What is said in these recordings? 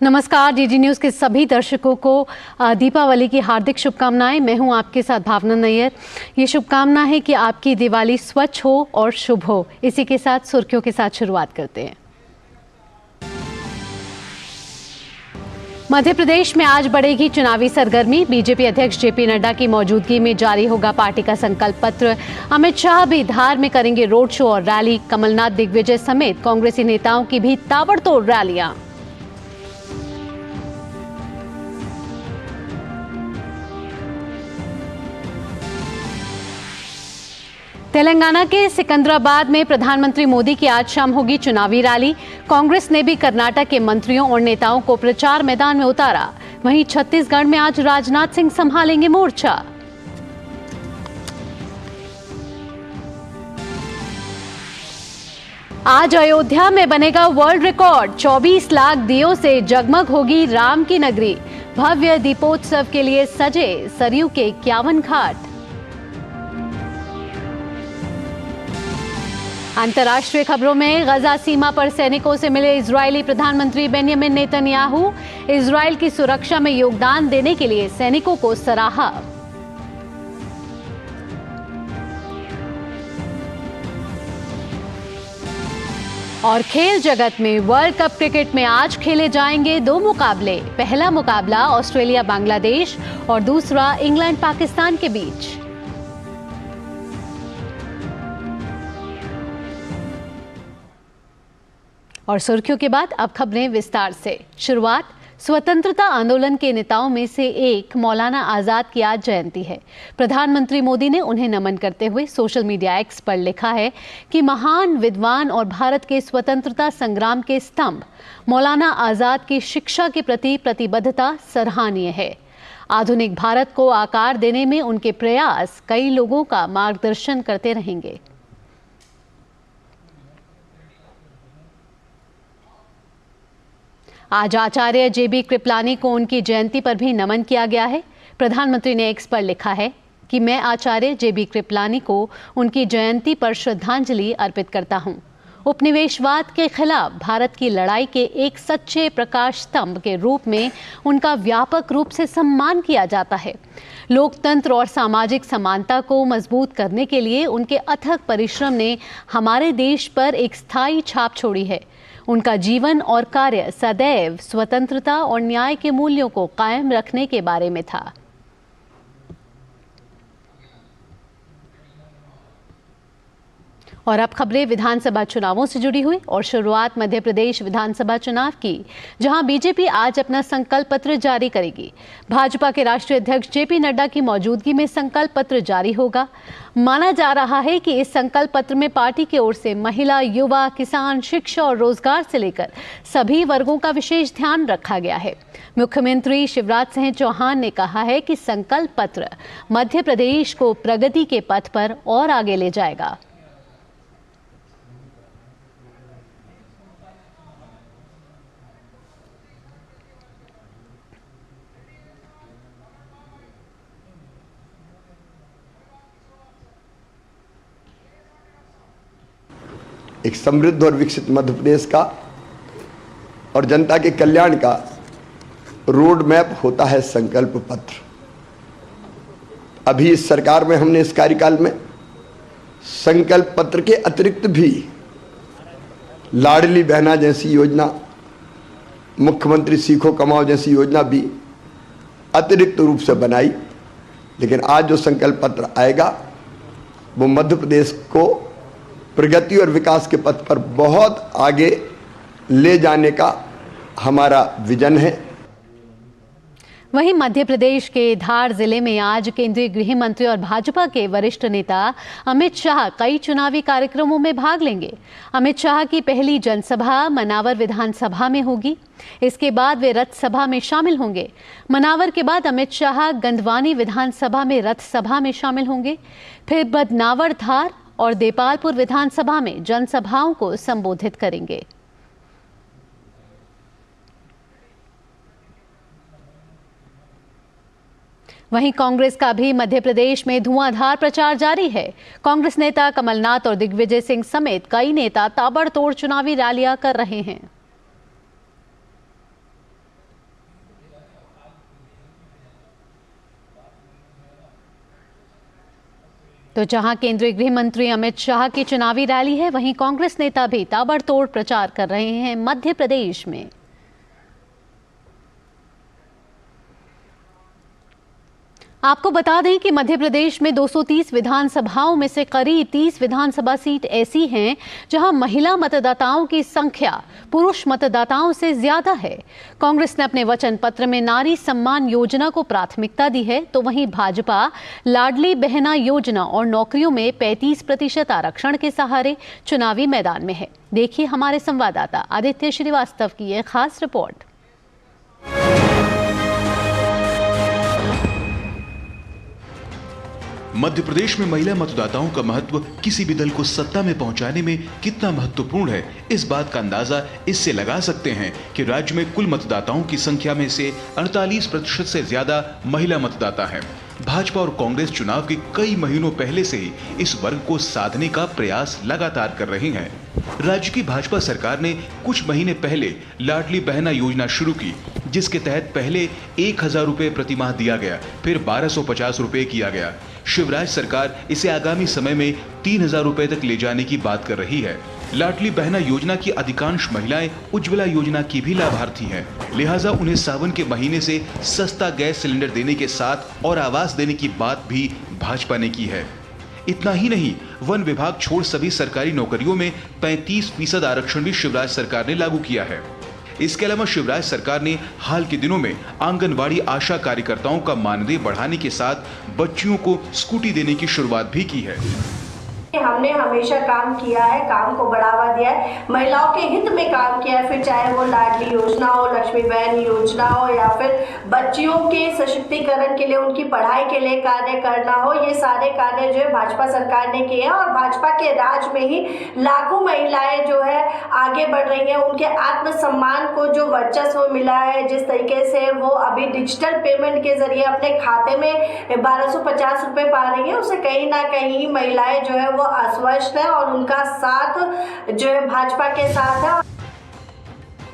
नमस्कार, DD news के सभी दर्शकों को दीपावली की हार्दिक शुभकामनाएं। मैं हूं आपके साथ भावना नैयर। ये शुभकामना है कि आपकी दिवाली स्वच्छ हो और शुभ हो। इसी के साथ सुर्खियों के साथ शुरुआत करते हैं। मध्य प्रदेश में आज बढ़ेगी चुनावी सरगर्मी। बीजेपी अध्यक्ष जेपी नड्डा की मौजूदगी में जारी होगा पार्टी का संकल्प पत्र। अमित शाह भी धार में करेंगे रोड शो और रैली। कमलनाथ, दिग्विजय समेत कांग्रेसी नेताओं की भी ताबड़तोड़ रैलियां। तेलंगाना के सिकंदराबाद में प्रधानमंत्री मोदी की आज शाम होगी चुनावी रैली। कांग्रेस ने भी कर्नाटक के मंत्रियों और नेताओं को प्रचार मैदान में उतारा। वहीं छत्तीसगढ़ में आज राजनाथ सिंह संभालेंगे मोर्चा। आज अयोध्या में बनेगा वर्ल्ड रिकॉर्ड। 24 लाख दियों से जगमग होगी राम की नगरी। भव्य दीपोत्सव के लिए सजे सरयू के 51 घाट। अंतर्राष्ट्रीय खबरों में गजा सीमा पर सैनिकों से मिले इजरायली प्रधानमंत्री बेंयामिन नेतन्याहू। इजरायल की सुरक्षा में योगदान देने के लिए सैनिकों को सराहा। और खेल जगत में वर्ल्ड कप क्रिकेट में आज खेले जाएंगे 2 मुकाबले। पहला मुकाबला ऑस्ट्रेलिया बांग्लादेश और दूसरा इंग्लैंड पाकिस्तान के बीच। और सुर्खियों के बाद अब खबरें विस्तार से। शुरुआत। स्वतंत्रता आंदोलन के नेताओं में से एक मौलाना आजाद की आज जयंती है। प्रधानमंत्री मोदी ने उन्हें नमन करते हुए सोशल मीडिया एक्स पर लिखा है कि महान विद्वान और भारत के स्वतंत्रता संग्राम के स्तंभ मौलाना आजाद की शिक्षा के प्रति प्रतिबद्धता सराहनीय है। आधुनिक भारत को आकार देने में उनके प्रयास कई लोगों का मार्गदर्शन करते रहेंगे। आज आचार्य जेबी कृपलानी को उनकी जयंती पर भी नमन किया गया है। प्रधानमंत्री ने एक्स पर लिखा है कि मैं आचार्य जेबी कृपलानी को उनकी जयंती पर श्रद्धांजलि अर्पित करता हूं। उपनिवेशवाद के खिलाफ भारत की लड़ाई के एक सच्चे प्रकाश स्तंभ के रूप में उनका व्यापक रूप से सम्मान किया जाता है। लोकतंत्र और सामाजिक समानता को मजबूत करने के लिए उनके अथक परिश्रम ने हमारे देश पर एक स्थायी छाप छोड़ी है। उनका जीवन और कार्य सदैव स्वतंत्रता और न्याय के मूल्यों को कायम रखने के बारे में था। और अब खबरें विधानसभा चुनावों से जुड़ी हुई और शुरुआत मध्य प्रदेश विधानसभा चुनाव की, जहां बीजेपी आज अपना संकल्प पत्र जारी करेगी। भाजपा के राष्ट्रीय अध्यक्ष जेपी नड्डा की मौजूदगी में संकल्प पत्र जारी होगा। माना जा रहा है कि इस संकल्प पत्र में पार्टी की ओर से महिला, युवा, किसान, शिक्षा और रोजगार से लेकर सभी वर्गों का विशेष ध्यान रखा गया है। मुख्यमंत्री शिवराज सिंह चौहान ने कहा है कि संकल्प पत्र मध्य प्रदेश को प्रगति के पथ पर और आगे ले जाएगा। एक समृद्ध और विकसित मध्य प्रदेश का और जनता के कल्याण का रोड मैप होता है संकल्प पत्र। अभी इस सरकार में हमने इस कार्यकाल में संकल्प पत्र के अतिरिक्त भी लाडली बहना जैसी योजना, मुख्यमंत्री सीखो कमाओ जैसी योजना भी अतिरिक्त रूप से बनाई। लेकिन आज जो संकल्प पत्र आएगा वो मध्य प्रदेश को प्रगति और विकास के पथ पर बहुत आगे ले जाने का हमारा विजन है। वहीं मध्य प्रदेश के धार जिले में आज केंद्रीय गृह मंत्री और भाजपा के वरिष्ठ नेता अमित शाह कई चुनावी कार्यक्रमों में भाग लेंगे। अमित शाह की पहली जनसभा मनावर विधानसभा में होगी। इसके बाद वे रथ सभा में शामिल होंगे। मनावर के बाद अमित शाह गंधवानी विधानसभा में रथ सभा में शामिल होंगे। फिर बदनावर, धार और देपालपुर विधानसभा में जनसभाओं को संबोधित करेंगे। वहीं कांग्रेस का भी मध्य प्रदेश में धुआंधार प्रचार जारी है। कांग्रेस नेता कमलनाथ और दिग्विजय सिंह समेत कई नेता ताबड़तोड़ चुनावी रैलियां कर रहे हैं। तो जहां केंद्रीय गृह मंत्री अमित शाह की चुनावी रैली है, वहीं कांग्रेस नेता भी ताबड़तोड़ प्रचार कर रहे हैं मध्य प्रदेश में। आपको बता दें कि मध्य प्रदेश में 230 विधानसभाओं में से करीब 30 विधानसभा सीट ऐसी हैं जहां महिला मतदाताओं की संख्या पुरुष मतदाताओं से ज्यादा है। कांग्रेस ने अपने वचन पत्र में नारी सम्मान योजना को प्राथमिकता दी है, तो वहीं भाजपा लाडली बहना योजना और नौकरियों में 35% आरक्षण के सहारे चुनावी मैदान में है। देखिए हमारे संवाददाता आदित्य श्रीवास्तव की यह खास रिपोर्ट। मध्य प्रदेश में महिला मतदाताओं का महत्व किसी भी दल को सत्ता में पहुंचाने में कितना महत्वपूर्ण है, इस बात का अंदाजा इससे लगा सकते हैं कि राज्य में कुल मतदाताओं की संख्या में से 48% से ज्यादा महिला मतदाता हैं। भाजपा और कांग्रेस चुनाव के कई महीनों पहले से ही इस वर्ग को साधने का प्रयास लगातार कर रही हैं। राज्य की भाजपा सरकार ने कुछ महीने पहले लाडली बहना योजना शुरू की, जिसके तहत पहले 1000 रुपए प्रति माह दिया गया, फिर 1250 रुपए किया गया। शिवराज सरकार इसे आगामी समय में 3000 रुपए तक ले जाने की बात कर रही है। लाडली बहना योजना की अधिकांश महिलाएं उज्ज्वला योजना की भी लाभार्थी हैं, लिहाजा उन्हें सावन के महीने से सस्ता गैस सिलेंडर देने के साथ और आवास देने की बात भी भाजपा ने की है। इतना ही नहीं, वन विभाग छोड़ सभी सरकारी नौकरियों में 35% आरक्षण भी शिवराज सरकार ने लागू किया है। इसके अलावा शिवराज सरकार ने हाल के दिनों में आंगनवाड़ी आशा कार्यकर्ताओं का मानदेय बढ़ाने के साथ बच्चियों को स्कूटी देने की शुरुआत भी की है। हमने हमेशा काम किया है, काम को बढ़ावा दिया है, महिलाओं के हित में काम किया है, फिर चाहे वो लाडली योजना हो, लक्ष्मी बहन योजना हो या फिर बच्चियों के सशक्तिकरण के लिए, उनकी पढ़ाई के लिए कार्य करना हो, ये सारे कार्य जो है भाजपा सरकार ने किए हैं। और भाजपा के राज में ही लाखों महिलाएं जो है आगे बढ़ रही हैं। उनके आत्मसम्मान को जो वर्चस्व मिला है, जिस तरीके से वो अभी डिजिटल पेमेंट के जरिए अपने खाते में 1250 रुपए पा रही है, उससे कहीं ना कहीं महिलाएं जो है वो आश्वस्त है और उनका साथ जो है भाजपा के साथ है।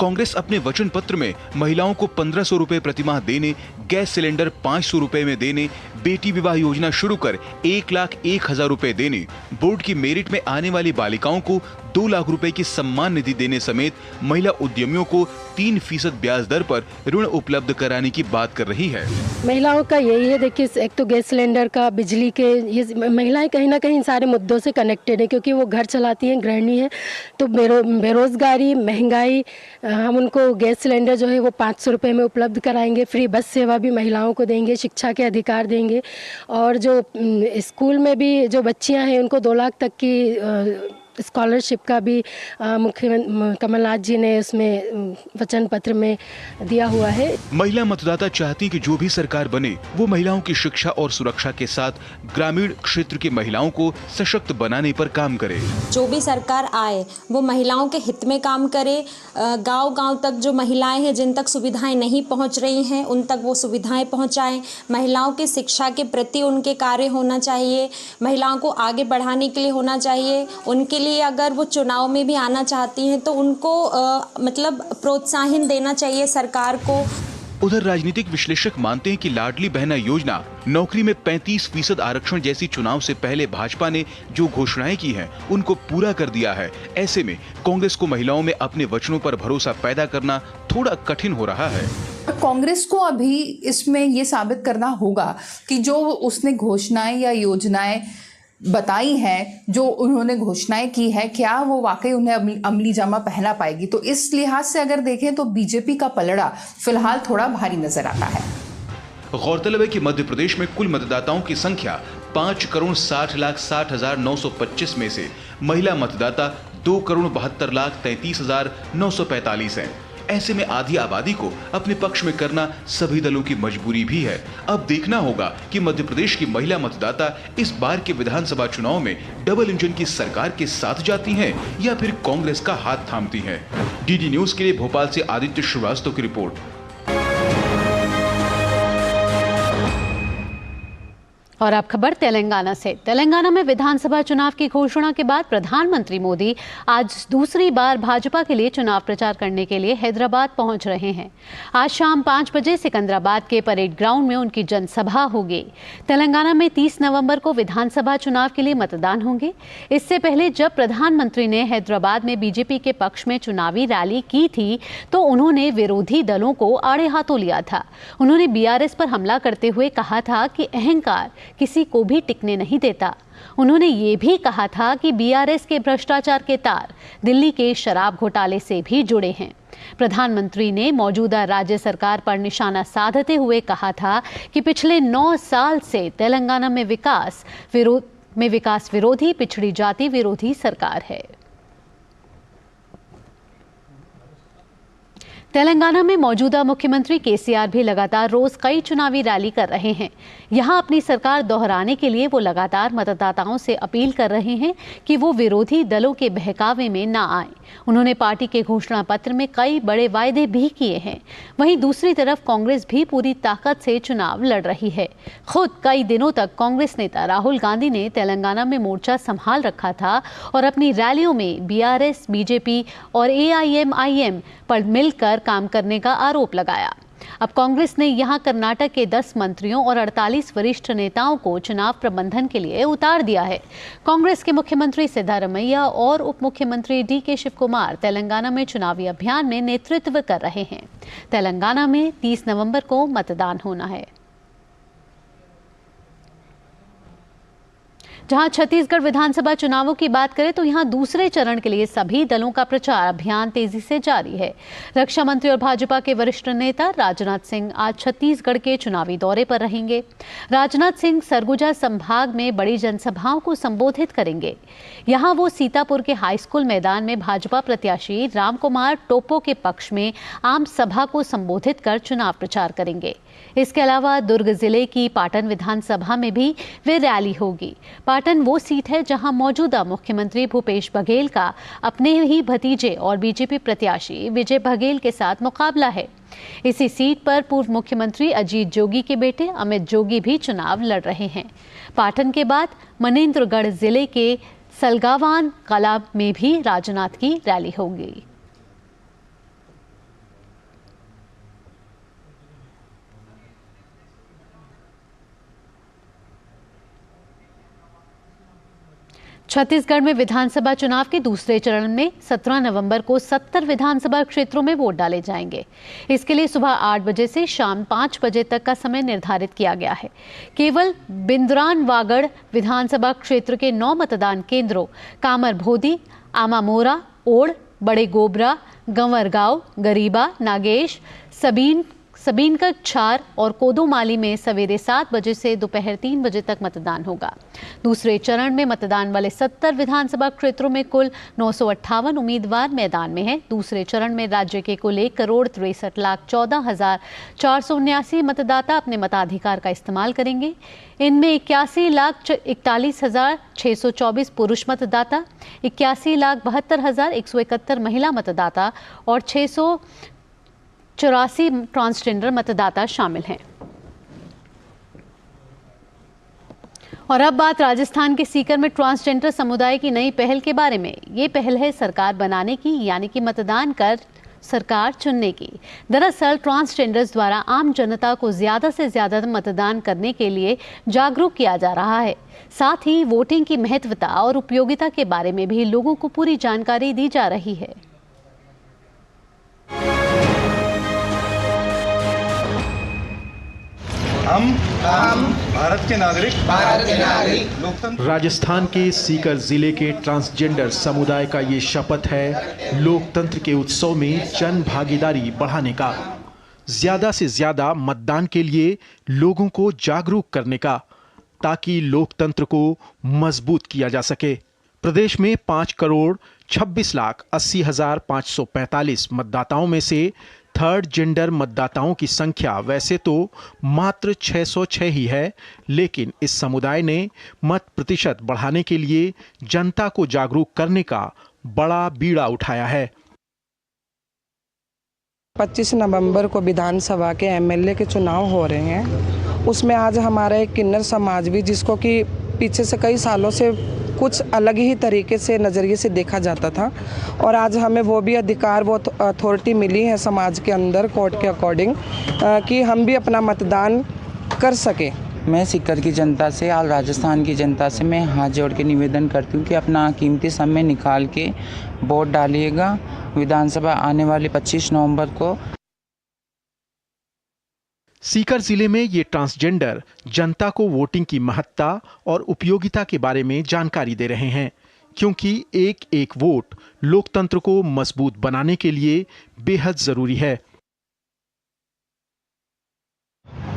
कांग्रेस अपने वचन पत्र में महिलाओं को 1500 रुपए प्रतिमाह देने, गैस सिलेंडर 500 रुपए में देने, बेटी विवाह योजना शुरू कर 1,01,000 रुपए देने, बोर्ड की मेरिट में आने वाली बालिकाओं को 2 लाख रुपए की सम्मान निधि देने समेत महिला उद्यमियों को 3% ब्याज दर पर ऋण उपलब्ध कराने की बात कर रही है। महिलाओं का यही है, देखिए एक तो गैस सिलेंडर का, बिजली के, ये महिलाएं कहीं ना कहीं इन सारे मुद्दों से कनेक्टेड है, क्योंकि वो घर चलाती हैं, गृहिणी है। तो बेरोजगारी, महंगाई, हम उनको गैस सिलेंडर जो है वो 500 रुपये में उपलब्ध कराएंगे, फ्री बस सेवा भी महिलाओं को देंगे, शिक्षा के अधिकार देंगे, और जो स्कूल में भी जो बच्चियां हैं उनको 2 लाख तक की स्कॉलरशिप का भी मुख्यमंत्री कमलनाथ जी ने उसमें वचन पत्र में दिया हुआ है। महिला मतदाता चाहती कि जो भी सरकार बने वो महिलाओं की शिक्षा और सुरक्षा के साथ ग्रामीण क्षेत्र की महिलाओं को सशक्त बनाने पर काम करे। जो भी सरकार आए वो महिलाओं के हित में काम करे। गांव-गांव तक जो महिलाएं हैं, जिन तक सुविधाएं नहीं पहुंच रही हैं, उन तक वो सुविधाएं पहुंचाएं। महिलाओं की शिक्षा के प्रति उनके कार्य होना चाहिए, महिलाओं को आगे बढ़ाने के लिए होना चाहिए। उनके लिए अगर वो चुनाव में भी आना चाहती हैं तो उनको मतलब प्रोत्साहन देना चाहिए सरकार को। उधर राजनीतिक विश्लेषक मानते हैं कि लाडली बहना योजना, नौकरी में 35% आरक्षण जैसी चुनाव से पहले भाजपा ने जो घोषणाएं की हैं उनको पूरा कर दिया है। ऐसे में कांग्रेस को महिलाओं में अपने वचनों पर भरोसा पैदा करना थोड़ा कठिन हो रहा है। कांग्रेस को अभी इसमें ये साबित करना होगा कि जो उसने घोषणाएं या योजनाएं बताई हैं, जो उन्होंने घोषणाएं की है, क्या वो वाकई उन्हें अमली जामा पहना पाएगी। तो इस लिहाज से अगर देखें तो बीजेपी का पलड़ा फिलहाल थोड़ा भारी नजर आता है। गौरतलब है कि मध्य प्रदेश में कुल मतदाताओं की संख्या 5,60,60,925 में से महिला मतदाता 2,72,33,945 हैं। ऐसे में आधी आबादी को अपने पक्ष में करना सभी दलों की मजबूरी भी है। अब देखना होगा कि मध्य प्रदेश की महिला मतदाता इस बार के विधानसभा चुनाव में डबल इंजन की सरकार के साथ जाती हैं या फिर कांग्रेस का हाथ थामती हैं। डीडी न्यूज के लिए भोपाल से आदित्य श्रीवास्तव की रिपोर्ट। और अब खबर तेलंगाना से। तेलंगाना में विधानसभा चुनाव की घोषणा के बाद प्रधानमंत्री मोदी आज दूसरी बार भाजपा के लिए चुनाव प्रचार करने के लिए हैदराबाद पहुंच रहे हैं। आज शाम 5 बजे सिकंदराबाद के परेड ग्राउंड में उनकी जनसभा होगी। तेलंगाना में 30 नवंबर को विधानसभा चुनाव के लिए मतदान होंगे। इससे पहले जब प्रधानमंत्री ने हैदराबाद में बीजेपी के पक्ष में चुनावी रैली की थी तो उन्होंने विरोधी दलों को आड़े हाथों लिया था। उन्होंने बीआरएस पर हमला करते हुए कहा था कि अहंकार किसी को भी टिकने नहीं देता। उन्होंने ये भी कहा था कि बीआरएस के भ्रष्टाचार के तार दिल्ली के शराब घोटाले से भी जुड़े हैं। प्रधानमंत्री ने मौजूदा राज्य सरकार पर निशाना साधते हुए कहा था कि पिछले 9 साल से तेलंगाना में विकास विरोधी, पिछड़ी जाति विरोधी सरकार है। तेलंगाना में मौजूदा मुख्यमंत्री केसीआर भी लगातार रोज कई चुनावी रैली कर रहे हैं। यहां अपनी सरकार दोहराने के लिए वो लगातार मतदाताओं से अपील कर रहे हैं कि वो विरोधी दलों के बहकावे में ना आए। उन्होंने पार्टी के घोषणा पत्र में कई बड़े वायदे भी किए हैं। वहीं दूसरी तरफ कांग्रेस भी पूरी ताकत से चुनाव लड़ रही है। खुद कई दिनों तक कांग्रेस नेता राहुल गांधी ने तेलंगाना में मोर्चा संभाल रखा था और अपनी रैलियों में बीआरएस, बीजेपी और एआईएमआईएम पर मिलकर काम करने का आरोप लगाया। अब कांग्रेस ने यहां कर्नाटक के 10 मंत्रियों और 48 वरिष्ठ नेताओं को चुनाव प्रबंधन के लिए उतार दिया है। कांग्रेस के मुख्यमंत्री सिद्धारमैया और उप मुख्यमंत्री डीके शिव कुमार तेलंगाना में चुनावी अभियान में नेतृत्व कर रहे हैं। तेलंगाना में 30 नवंबर को मतदान होना है। जहां छत्तीसगढ़ विधानसभा चुनावों की बात करें तो यहां दूसरे चरण के लिए सभी दलों का प्रचार अभियान तेजी से जारी है। रक्षा मंत्री और भाजपा के वरिष्ठ नेता राजनाथ सिंह आज छत्तीसगढ़ के चुनावी दौरे पर रहेंगे। राजनाथ सिंह सरगुजा संभाग में बड़ी जनसभाओं को संबोधित करेंगे। यहां वो सीतापुर के हाईस्कूल मैदान में भाजपा प्रत्याशी रामकुमार टोप्पो के पक्ष में आम सभा को संबोधित कर चुनाव प्रचार करेंगे। इसके अलावा दुर्ग जिले की पाटन विधानसभा में भी वे रैली होगी। पाटन वो सीट है जहां मौजूदा मुख्यमंत्री भूपेश बघेल का अपने ही भतीजे और बीजेपी प्रत्याशी विजय बघेल के साथ मुकाबला है। इसी सीट पर पूर्व मुख्यमंत्री अजीत जोगी के बेटे अमित जोगी भी चुनाव लड़ रहे हैं। पाटन के बाद मनेंद्रगढ़ जिले के सलगावान कला में भी राजनाथ की रैली होगी। छत्तीसगढ़ में विधानसभा चुनाव के दूसरे चरण में 17 नवंबर को 70 विधानसभा क्षेत्रों में वोट डाले जाएंगे। इसके लिए सुबह 8 बजे से शाम 5 बजे तक का समय निर्धारित किया गया है। केवल बिंद्रानवागढ़ विधानसभा क्षेत्र के 9 मतदान केंद्रों कामरभोदी, आमामोरा, ओड़, बड़े गोबरा, गंवरगांव, गरीबा, नागेश, सबीनकर, छार और कोदोमाली में सवेरे 7 बजे से दोपहर 3 बजे तक मतदान होगा। दूसरे चरण में मतदान वाले 70 विधानसभा क्षेत्रों में कुल 958 उम्मीदवार मैदान में हैं। दूसरे चरण में राज्य के कुल 1,63,14,479 मतदाता अपने मताधिकार का इस्तेमाल करेंगे। इनमें 81,41,624 पुरुष मतदाता, 81,72,171 महिला मतदाता और 684 ट्रांसजेंडर मतदाता शामिल हैं। और अब बात राजस्थान के सीकर में ट्रांसजेंडर समुदाय की नई पहल के बारे में। ये पहल है सरकार बनाने की, यानी कि मतदान कर सरकार चुनने की। दरअसल ट्रांसजेंडर्स द्वारा आम जनता को ज्यादा से ज्यादा मतदान करने के लिए जागरूक किया जा रहा है। साथ ही वोटिंग की महत्वता और उपयोगिता के बारे में भी लोगों को पूरी जानकारी दी जा रही है। हम भारत के नागरिक लोकतंत्र। राजस्थान के सीकर जिले के ट्रांसजेंडर समुदाय का ये शपथ है लोकतंत्र के उत्सव में जन भागीदारी बढ़ाने का, ज्यादा से ज्यादा मतदान के लिए लोगों को जागरूक करने का, ताकि लोकतंत्र को मजबूत किया जा सके। प्रदेश में 5,26,80,545 मतदाताओं में से थर्ड जेंडर मतदाताओं की संख्या वैसे तो मात्र 606 ही है, लेकिन इस समुदाय ने मत प्रतिशत बढ़ाने के लिए जनता को जागरूक करने का बड़ा बीड़ा उठाया है। 25 नवंबर को विधानसभा के एमएलए के चुनाव हो रहे हैं उसमें आज हमारा एक किन्नर समाज भी, जिसको कि पीछे से कई सालों से कुछ अलग ही तरीके से नज़रिए से देखा जाता था, और आज हमें वो भी अधिकार, वो अथॉरिटी मिली है समाज के अंदर कोर्ट के अकॉर्डिंग कि हम भी अपना मतदान कर सकें। मैं सीकर की जनता से और राजस्थान की जनता से मैं हाथ जोड़ के निवेदन करती हूँ कि अपना कीमती समय निकाल के वोट डालिएगा। विधानसभा आने वाले 25 नवंबर को। सीकर जिले में ये ट्रांसजेंडर जनता को वोटिंग की महत्ता और उपयोगिता के बारे में जानकारी दे रहे हैं, क्योंकि एक एक वोट लोकतंत्र को मजबूत बनाने के लिए बेहद जरूरी है।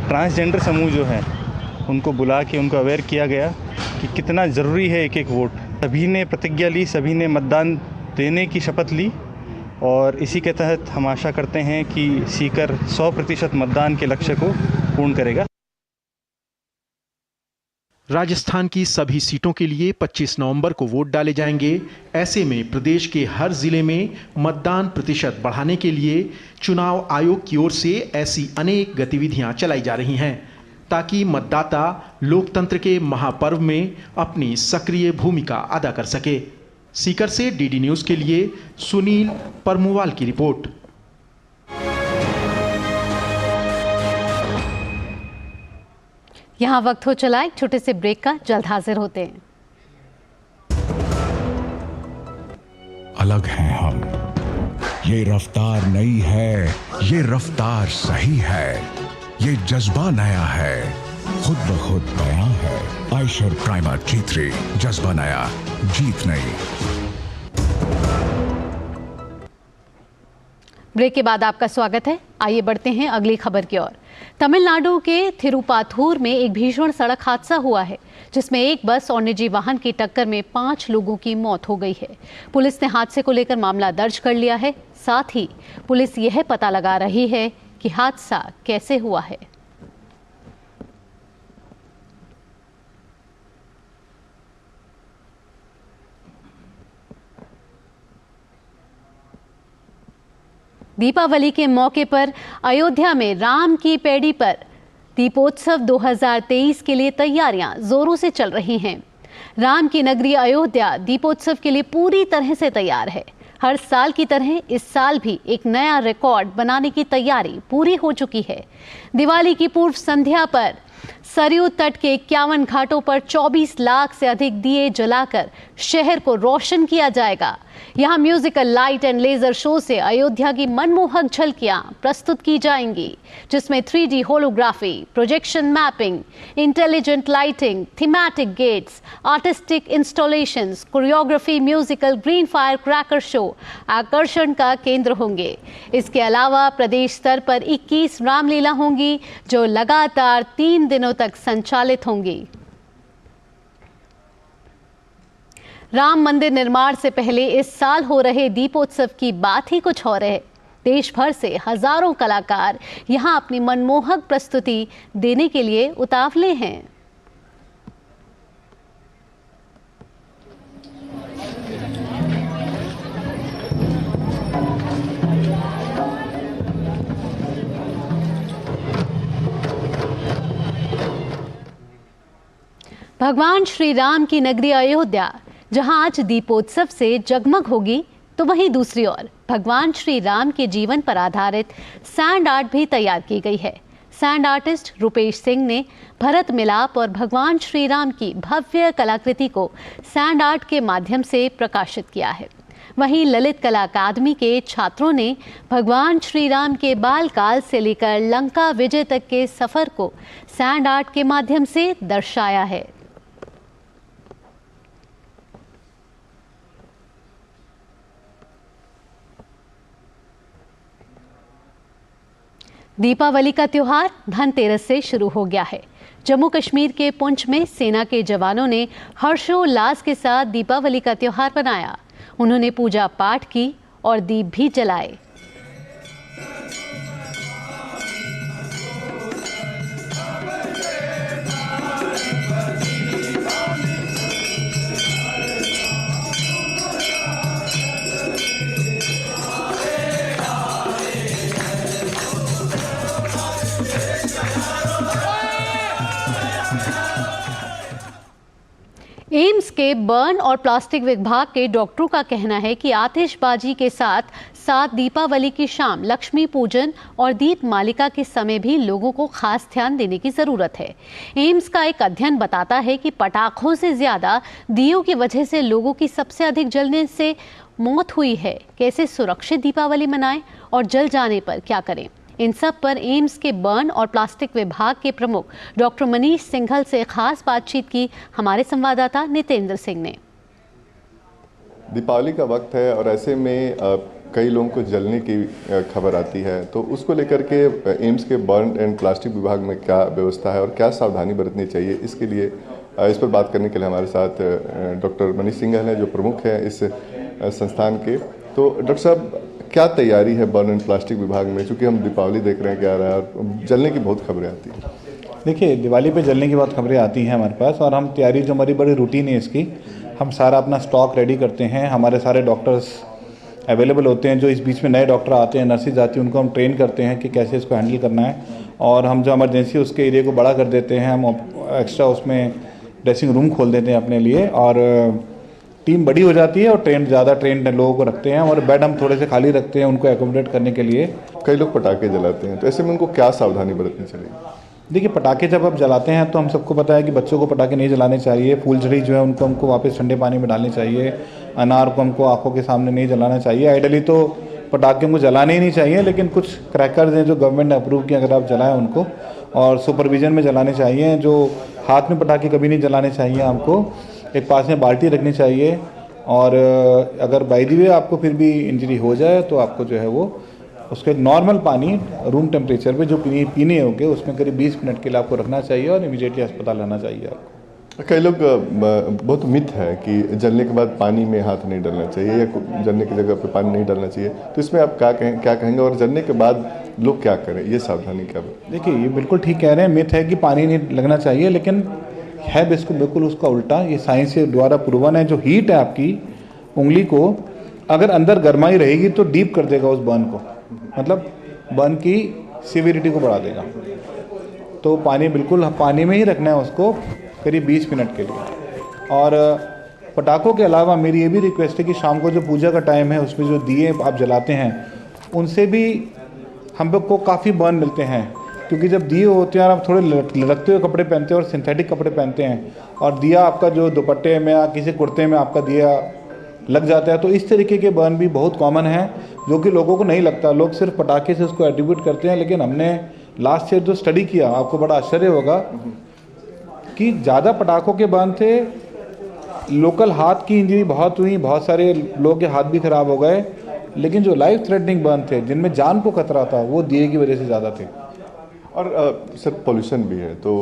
ट्रांसजेंडर समूह जो है उनको बुला के उनको अवेयर किया गया कि कितना ज़रूरी है एक एक वोट। सभी ने प्रतिज्ञा ली, सभी ने मतदान देने की शपथ ली, और इसी के तहत हम आशा करते हैं कि सीकर 100% मतदान के लक्ष्य को पूर्ण करेगा। राजस्थान की सभी सीटों के लिए 25 नवंबर को वोट डाले जाएंगे। ऐसे में प्रदेश के हर जिले में मतदान प्रतिशत बढ़ाने के लिए चुनाव आयोग की ओर से ऐसी अनेक गतिविधियां चलाई जा रही हैं, ताकि मतदाता लोकतंत्र के महापर्व में अपनी सक्रिय भूमिका अदा कर सके। सीकर से डीडी न्यूज के लिए सुनील परमुवाल की रिपोर्ट। यहाँ वक्त हो चला एक छोटे से ब्रेक का, जल्द हाजिर होते हैं। अलग हैं हम, ये रफ्तार नई है, ये रफ्तार सही है, ये जज्बा नया है, खुद ब खुद नया है। आयशर प्राइमर G3, जज्बा नया, जीत नई। ब्रेक के बाद आपका स्वागत है। आइए बढ़ते हैं अगली खबर की ओर। तमिलनाडु के थिरुपाथूर में एक भीषण सड़क हादसा हुआ है, जिसमें एक बस और निजी वाहन की टक्कर में 5 लोगों की मौत हो गई है। पुलिस ने हादसे को लेकर मामला दर्ज कर लिया है। साथ ही पुलिस यह पता लगा रही है कि हादसा कैसे हुआ है। दीपावली के मौके पर अयोध्या में राम की पैड़ी पर दीपोत्सव 2023 के लिए तैयारियां जोरों से चल रही हैं। राम की नगरी अयोध्या दीपोत्सव के लिए पूरी तरह से तैयार है। हर साल की तरह इस साल भी एक नया रिकॉर्ड बनाने की तैयारी पूरी हो चुकी है। दिवाली की पूर्व संध्या पर सरयू तट के 51 घाटों पर 24 लाख से अधिक दिए जलाकर शहर को रोशन किया जाएगा। यहाँ musical light and laser show से अयोध्या की मनमोहक झलकियां प्रस्तुत की जाएंगी, जिसमें 3D holography, projection mapping, intelligent lighting, thematic gates, artistic installations, choreography, musical green firecracker show आकर्षण का केंद्र होंगे। इसके अलावा प्रदेश स्तर पर 21 रामलीला होंगी, जो लगातार 3 दिनों तक संचालित होंगी। राम मंदिर निर्माण से पहले इस साल हो रहे दीपोत्सव की बात ही कुछ और है। देश भर से हजारों कलाकार यहां अपनी मनमोहक प्रस्तुति देने के लिए उतावले हैं। भगवान श्री राम की नगरी अयोध्या जहां आज दीपोत्सव से जगमग होगी, तो वहीं दूसरी ओर भगवान श्री राम के जीवन पर आधारित सैंड आर्ट भी तैयार की गई है। सैंड आर्टिस्ट रुपेश सिंह ने भरत मिलाप और भगवान श्री राम की भव्य कलाकृति को सैंड आर्ट के माध्यम से प्रकाशित किया है। वहीं ललित कला अकादमी के छात्रों ने भगवान श्री राम के बालकाल से लेकर लंका विजय तक के सफर को सैंड आर्ट के माध्यम से दर्शाया है। दीपावली का त्योहार धनतेरस से शुरू हो गया है। जम्मू कश्मीर के पुंछ में सेना के जवानों ने हर्षोल्लास के साथ दीपावली का त्योहार मनाया। उन्होंने पूजा पाठ की और दीप भी जलाए। के बर्न और प्लास्टिक विभाग के डॉक्टरों का कहना है कि आतिशबाजी के साथ दीपावली की शाम लक्ष्मी पूजन और दीप मालिका के समय भी लोगों को खास ध्यान देने की जरूरत है। एम्स का एक अध्ययन बताता है कि पटाखों से ज्यादा दियों की वजह से लोगों की सबसे अधिक जलने से मौत हुई है। कैसे सुरक्षित दीपावली मनाएं और जल जाने पर क्या करें, इन सब पर एम्स के बर्न और प्लास्टिक विभाग के प्रमुख डॉक्टर मनीष सिंघल से खास बातचीत की हमारे संवाददाता नितेंद्र सिंह ने। दीपावली का वक्त है और ऐसे में कई लोगों को जलने की खबर आती है, तो उसको लेकर के एम्स के बर्न एंड प्लास्टिक विभाग में क्या व्यवस्था है और क्या सावधानी बरतनी चाहिए, इसके लिए इस पर बात करने के लिए हमारे साथ डॉक्टर मनीष सिंघल हैं जो प्रमुख हैं इस संस्थान के। तो डॉक्टर साहब, क्या तैयारी है बर्न एंड प्लास्टिक विभाग में, चूँकि हम दीपावली देख रहे हैं क्या रहा है और जलने की बहुत खबरें आती हैं? देखिए, दिवाली पे जलने की बहुत खबरें आती हैं हमारे पास, और हम तैयारी जो हमारी बड़ी रूटीन है इसकी, हम सारा अपना स्टॉक रेडी करते हैं। हमारे सारे डॉक्टर्स अवेलेबल होते हैं, जो इस बीच में नए डॉक्टर आते हैं, नर्सिस आती हैं, उनको हम ट्रेन करते हैं कि कैसे इसको हैंडल करना है। और हम जो इमरजेंसी उसके एरिया को बड़ा कर देते हैं, हम एक्स्ट्रा उसमें ड्रेसिंग रूम खोल देते हैं अपने लिए, और टीम बड़ी हो जाती है और ज़्यादा ट्रेंड लोगों को रखते हैं, और बेड हम थोड़े से खाली रखते हैं उनको एकोमोडेट करने के लिए। कई लोग पटाखे जलाते हैं, तो ऐसे में उनको क्या सावधानी बरतनी चाहिए? देखिए, पटाखे जब आप जलाते हैं तो हम सबको पता है कि बच्चों को पटाखे नहीं जलाने चाहिए। फूलझड़ी जो है उनको हमको वापस ठंडे पानी में डालनी चाहिए। अनार को हमको आंखों के सामने नहीं जलाना चाहिए। आइडियली तो पटाखे को जलाने ही नहीं चाहिए, लेकिन कुछ क्रैकर्स हैं जो गवर्नमेंट ने अप्रूव किया, अगर आप जलाएं उनको, और सुपरविजन में जलाने चाहिए। जो हाथ में पटाखे कभी नहीं जलाने चाहिए, हमको एक पास में बाल्टी रखनी चाहिए, और अगर बाय द वे आपको फिर भी इंजरी हो जाए तो आपको जो है वो उसके नॉर्मल पानी रूम टेम्परेचर पे जो पीने होंगे उसमें करीब 20 मिनट के लिए आपको रखना चाहिए, और इमीडिएटली अस्पताल लाना चाहिए आपको। कई लोग बहुत मिथ है कि जलने के बाद पानी में हाथ नहीं डालना चाहिए या जलने की जगह पे पानी नहीं डालना चाहिए, तो इसमें आप क्या कहेंगे, और जलने के बाद लोग क्या करें, ये सावधानी क्या? देखिए, ये बिल्कुल ठीक कह रहे हैं, मिथ है कि पानी नहीं लगना चाहिए, लेकिन है बिल्कुल उसका उल्टा। ये साइंस के द्वारा प्रूवन है। जो हीट है आपकी उंगली को, अगर अंदर गर्माई रहेगी तो डीप कर देगा उस बर्न को, मतलब बर्न की सीवियरिटी को बढ़ा देगा। तो बिल्कुल पानी में ही रखना है उसको करीब 20 मिनट के लिए। और पटाखों के अलावा मेरी ये भी रिक्वेस्ट है कि शाम को जो पूजा का टाइम है उसमें जो दिए आप जलाते हैं उनसे भी हम लोग को काफ़ी बर्न मिलते हैं, क्योंकि जब दिए होते हैं और आप थोड़े लटकते हुए कपड़े पहनते हैं और सिंथेटिक कपड़े पहनते हैं, और दिया आपका जो दुपट्टे में या किसी कुर्ते में आपका दिया लग जाता है, तो इस तरीके के बर्न भी बहुत कॉमन है, जो कि लोगों को नहीं लगता। लोग सिर्फ पटाखे से उसको एट्रीब्यूट करते हैं, लेकिन हमने लास्ट ईयर जो स्टडी किया, आपको बड़ा आश्चर्य होगा कि ज़्यादा पटाखों के बर्न थे, लोकल हाथ की इंजरी बहुत हुई, बहुत सारे लोगों के हाथ भी खराब हो गए, लेकिन जो लाइफ थ्रेटनिंग बर्न थे, जिनमें जान को खतरा था, वो दिए की वजह से ज़्यादा थे। और सर, पोल्यूशन भी है, तो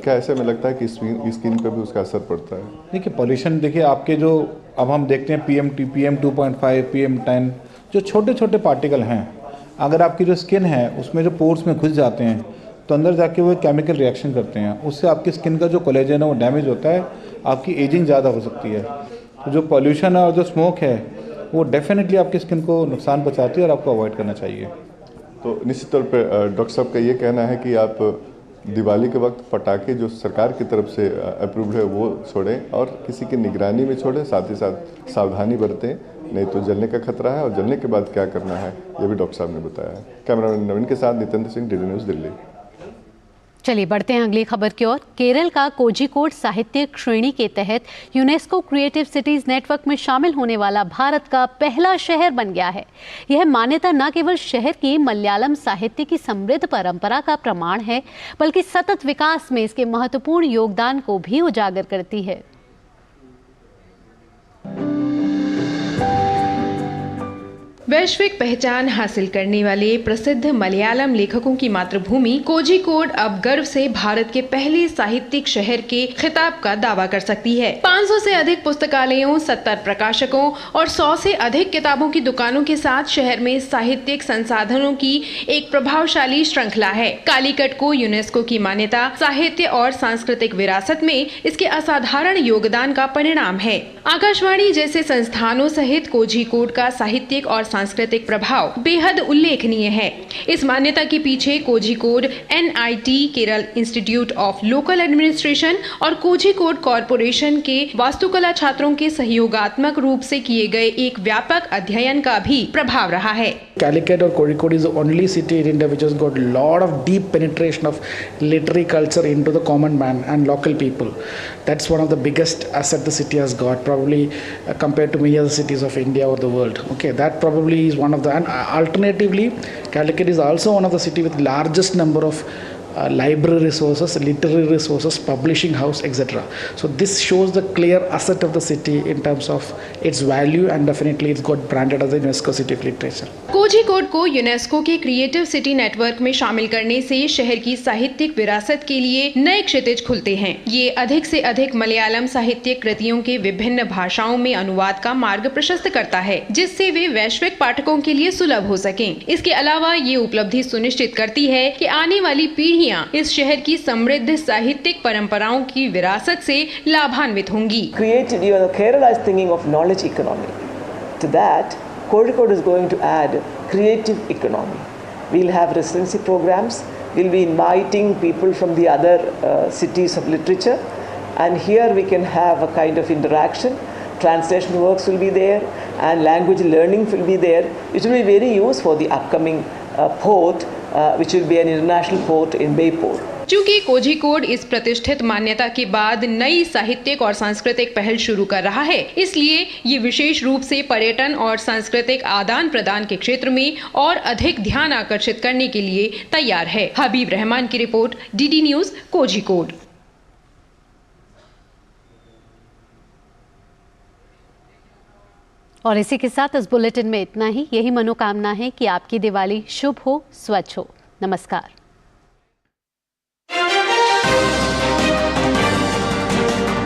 क्या ऐसे में लगता है कि स्किन पर भी उसका असर पड़ता है? देखिए, पोल्यूशन, देखिए आपके जो अब हम देखते हैं PM 2.5, PM 10, जो छोटे छोटे पार्टिकल हैं, अगर आपकी जो स्किन है उसमें जो पोर्स में घुस जाते हैं तो अंदर जाके वो केमिकल रिएक्शन करते हैं, उससे आपकी स्किन का जो कोलेजन है वो डैमेज होता है, आपकी एजिंग ज़्यादा हो सकती है। तो जो पोल्यूशन है और जो स्मोक है वो डेफिनेटली आपकी स्किन को नुकसान पहुँचाती है और आपको अवॉइड करना चाहिए। तो निश्चित तौर पे डॉक्टर साहब का ये कहना है कि आप दिवाली के वक्त पटाखे जो सरकार की तरफ से अप्रूव्ड है वो छोड़ें, और किसी की निगरानी में छोड़ें, साथ ही साथ सावधानी बरतें, नहीं तो जलने का खतरा है, और जलने के बाद क्या करना है ये भी डॉक्टर साहब ने बताया है। कैमरामैन नवीन के साथ नितेंद्र सिंह, DD न्यूज़, दिल्ली। चलिए बढ़ते हैं अगली खबर की ओर। केरल का कोझिकोड साहित्यिक श्रेणी के तहत यूनेस्को क्रिएटिव सिटीज नेटवर्क में शामिल होने वाला भारत का पहला शहर बन गया है। यह मान्यता न केवल शहर की मलयालम साहित्य की समृद्ध परंपरा का प्रमाण है, बल्कि सतत विकास में इसके महत्वपूर्ण योगदान को भी उजागर करती है। वैश्विक पहचान हासिल करने वाले प्रसिद्ध मलयालम लेखकों की मातृभूमि कोझिकोड अब गर्व से भारत के पहले साहित्यिक शहर के खिताब का दावा कर सकती है। 500 से अधिक पुस्तकालयों, 70 प्रकाशकों और 100 से अधिक किताबों की दुकानों के साथ शहर में साहित्यिक संसाधनों की एक प्रभावशाली श्रृंखला है। कालीकट को यूनेस्को की मान्यता साहित्य और सांस्कृतिक विरासत में इसके असाधारण योगदान का परिणाम है। आकाशवाणी जैसे संस्थानों सहित कोझिकोड का साहित्यिक और सांस्कृतिक प्रभाव बेहद उल्लेखनीय है। इस मान्यता के पीछे Kozhikode NIT, Kerala institute of local administration और कोझिकोड कॉरपोरेशन के वास्तुकला छात्रों के सहयोगात्मक रूप से किए गए एक व्यापक अध्ययन का भी प्रभाव रहा है। Calicut or Kozhikode is the only city in India which has got a lot of deep penetration of literary culture into the common man and local people. That's one of the biggest asset the city has got, probably compared to many other cities of India or the world. Okay, that probably is one of the. And alternatively, Calicut is also one of the city with largest number of library resources, literary resources, publishing house, etc. So this shows the clear asset of the city in terms of its value, and definitely it's got branded as a UNESCO City of Literature. Kozhikode को UNESCO के creative city network में शामिल करने से शहर की साहित्यिक विरासत के लिए नए क्षितिज खुलते हैं। ये अधिक से अधिक मलयालम साहित्यिक कृतियों के विभिन्न भाषाओं में अनुवाद का मार्ग प्रशस्त करता है, जिससे वे वैश्विक पाठकों के लिए सुलभ हो सकें। इसके अलावा ये उपलब्धि सुनिश्चित करती है कि आने वाली पीढ़ियां इस शहर की समृद्ध साहित्यिक परंपराओं की विरासत से लाभान्वित होंगी। Kerala is thinking of knowledge economy. To that, Kozhikode is going to add creative economy. We'll have residency programs. We'll be inviting people from the other cities of literature, and here we can have a kind of interaction. Translation works will be there, and language learning will be there, which will be very useful for the upcoming port, which will be an international port in Bayport. चूंकि कोझिकोड इस प्रतिष्ठित मान्यता के बाद नई साहित्यिक और सांस्कृतिक पहल शुरू कर रहा है, इसलिए ये विशेष रूप से पर्यटन और सांस्कृतिक आदान प्रदान के क्षेत्र में और अधिक ध्यान आकर्षित करने के लिए तैयार है। हबीब रहमान की रिपोर्ट, DD न्यूज, कोझिकोड। और इसी के साथ इस बुलेटिन में इतना ही। यही मनोकामना है कि आपकी दिवाली शुभ हो, स्वच्छ हो। नमस्कार।